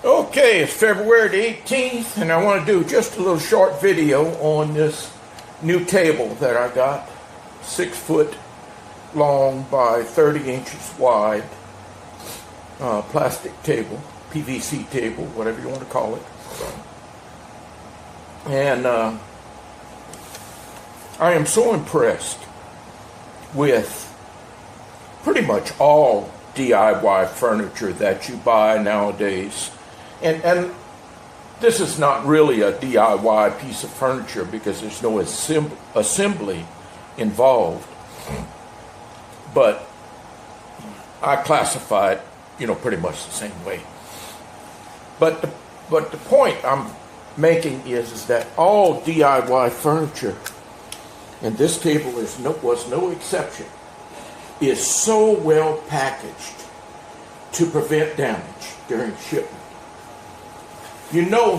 Okay, it's February the 18th, and I want to do just a little short video on this new table that I got. 6 foot long by 30 inches wide. Plastic table, PVC table, whatever you want to call it. And I am so impressed with pretty much all DIY furniture that you buy nowadays. And this is not really a DIY piece of furniture because there's no assembly involved. But I classify it, pretty much the same way. But the point I'm making is that all DIY furniture, and this table was no exception, is so well packaged to prevent damage during shipment.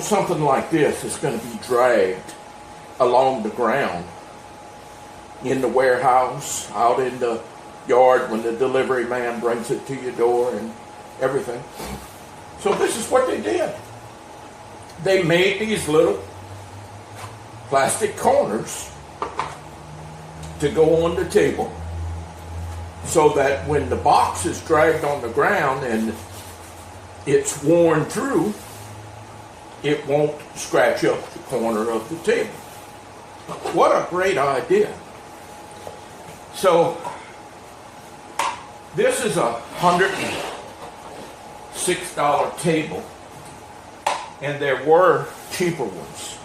Something like this is going to be dragged along the ground in the warehouse, out in the yard when the delivery man brings it to your door and everything. So this is what they did. They made these little plastic corners to go on the table so that when the box is dragged on the ground and it's worn through, it won't scratch up the corner of the table. What a great idea. So this is a $106 table, and there were cheaper ones.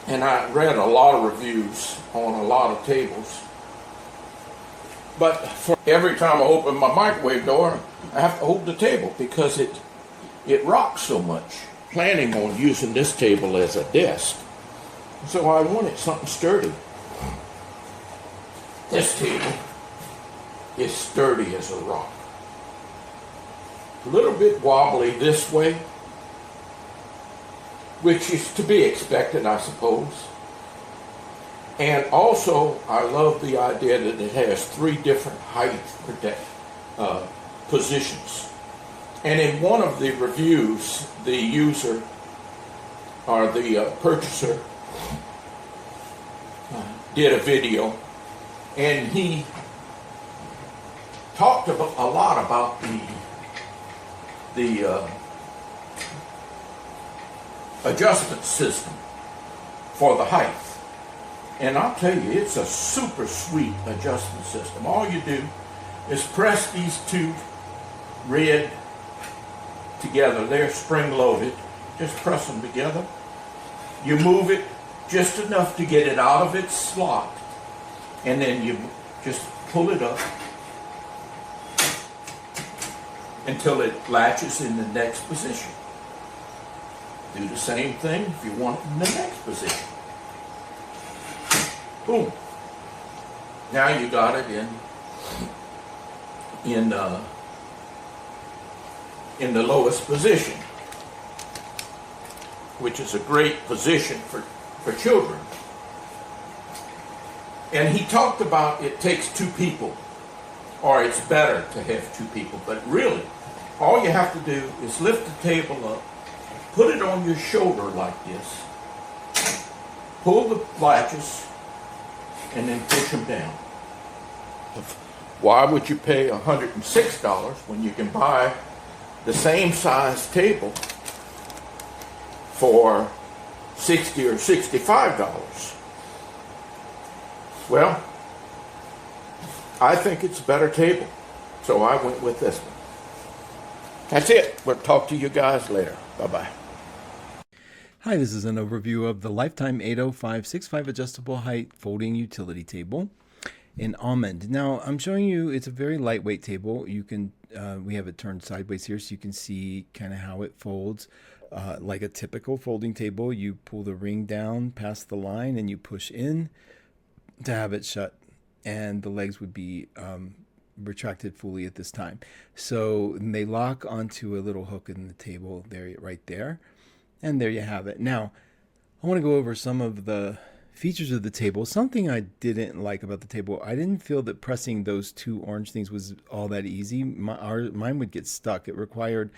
And I read a lot of reviews on a lot of tables. But for every time I open my microwave door, I have to hold the table because it rocks so much. Planning on using this table as a desk. So I wanted something sturdy. This table is sturdy as a rock. A little bit wobbly this way, which is to be expected, I suppose. And also, I love the idea that it has 3 different height positions. And in one of the reviews, the user or the purchaser did a video, and he talked a lot about the adjustment system for the height. And I'll tell you, it's a super sweet adjustment system. All you do is press these 2 red together. They're spring loaded. Just press them together. You move it just enough to get it out of its slot, and then you just pull it up until it latches in the next position. Do the same thing if you want it in the next position. Boom. Now you got it in the lowest position, which is a great position for children. And he talked about it takes 2 people, or it's better to have 2 people, but really, all you have to do is lift the table up, put it on your shoulder like this, pull the latches, and then push them down. Why would you pay $106 when you can buy the same size table for $60 or $65? Well, I think it's a better table, so I went with this one. That's it. We'll talk to you guys later. Bye-bye. Hi, this is an overview of the Lifetime 805/65 adjustable height folding utility table in almond. Now, I'm showing you, it's a very lightweight table. You can, we have it turned sideways here so you can see kind of how it folds. Like a typical folding table, you pull the ring down past the line and you push in to have it shut, and the legs would be retracted fully at this time. So they lock onto a little hook in the table there, right there. And there you have it. Now, I want to go over some of the features of the table. Something I didn't like about the table, I didn't feel that pressing those 2 orange things was all that easy. Mine would get stuck. It required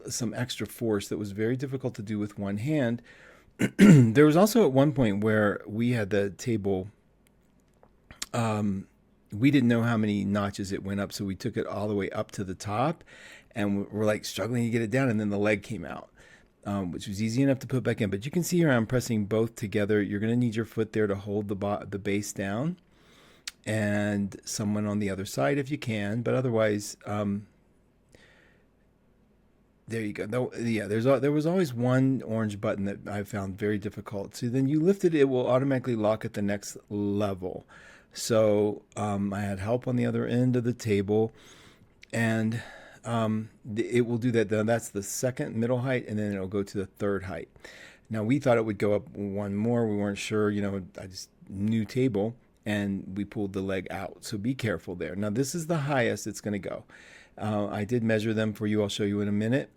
some extra force that was very difficult to do with one hand. There was also at one point where we had the table, we didn't know how many notches it went up, so we took it all the way up to the top, and we're like struggling to get it down, and then the leg came out, which was easy enough to put back in. But you can see here I'm pressing both together. You're going to need your foot there to hold the base down, and someone on the other side if you can, but otherwise, there you go. Yeah, there was always one orange button that I found very difficult. So then you lift it, it will automatically lock at the next level. So I had help on the other end of the table, and it will do that. That's the second middle height, and then it'll go to the third height. Now we thought it would go up one more. We weren't sure, I just new table, and we pulled the leg out. So be careful there. Now this is the highest it's going to go. I did measure them for you. I'll show you in a minute.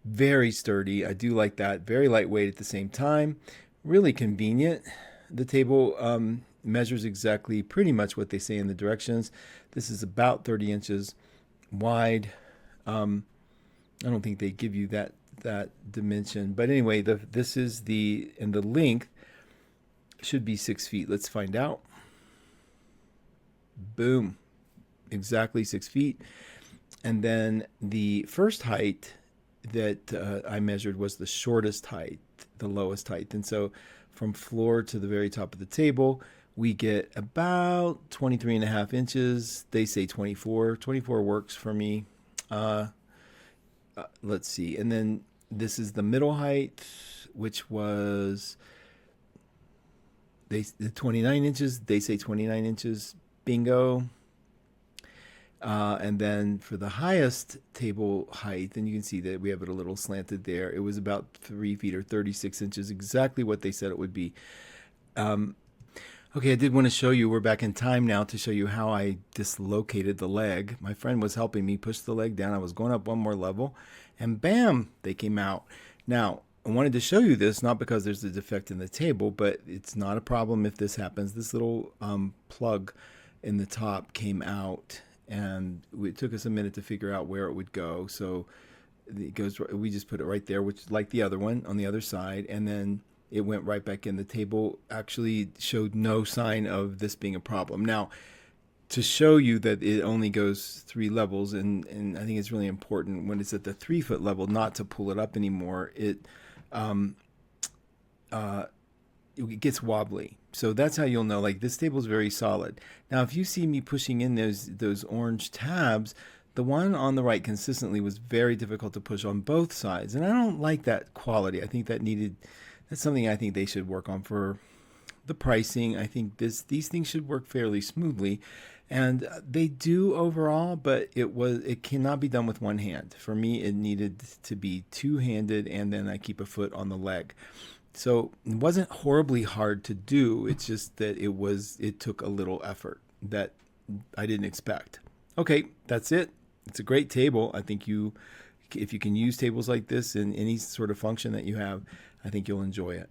Very sturdy. I do like that. Very lightweight at the same time. Really convenient. The table measures exactly pretty much what they say in the directions. This is about 30 inches wide. I don't think they give you that dimension. But anyway, this is the length should be 6 feet. Let's find out. Boom. Exactly 6 feet. And then the first height that I measured was the shortest height, the lowest height. And so from floor to the very top of the table, we get about 23 and a half inches. They say 24. 24 works for me. Let's see. And then this is the middle height, which was the 29 inches. They say 29 inches. Bingo. And then for the highest table height, and you can see that we have it a little slanted there. It was about 3 feet or 36 inches, exactly what they said it would be. Okay, I did want to show you, we're back in time now to show you how I dislocated the leg. My friend was helping me push the leg down. I was going up one more level, and bam, they came out. Now, I wanted to show you this, not because there's a defect in the table, but it's not a problem if this happens. This little plug in the top came out, and it took us a minute to figure out where it would go. So it goes, we just put it right there, which is like the other one on the other side, and then it went right back in. The table actually showed no sign of this being a problem. Now, to show you that it only goes 3 levels, and I think it's really important when it's at the 3 foot level not to pull it up anymore. It gets wobbly. So that's how you'll know, like, this table is very solid. Now, if you see me pushing in those orange tabs, the one on the right consistently was very difficult to push on both sides. And I don't like that quality. I think that's something I think they should work on for the pricing. I think these things should work fairly smoothly. And they do overall, but it cannot be done with one hand. For me, it needed to be two-handed, and then I keep a foot on the leg. So it wasn't horribly hard to do. It's just that it took a little effort that I didn't expect. Okay, that's it. It's a great table. I think if you can use tables like this in any sort of function that you have, I think you'll enjoy it.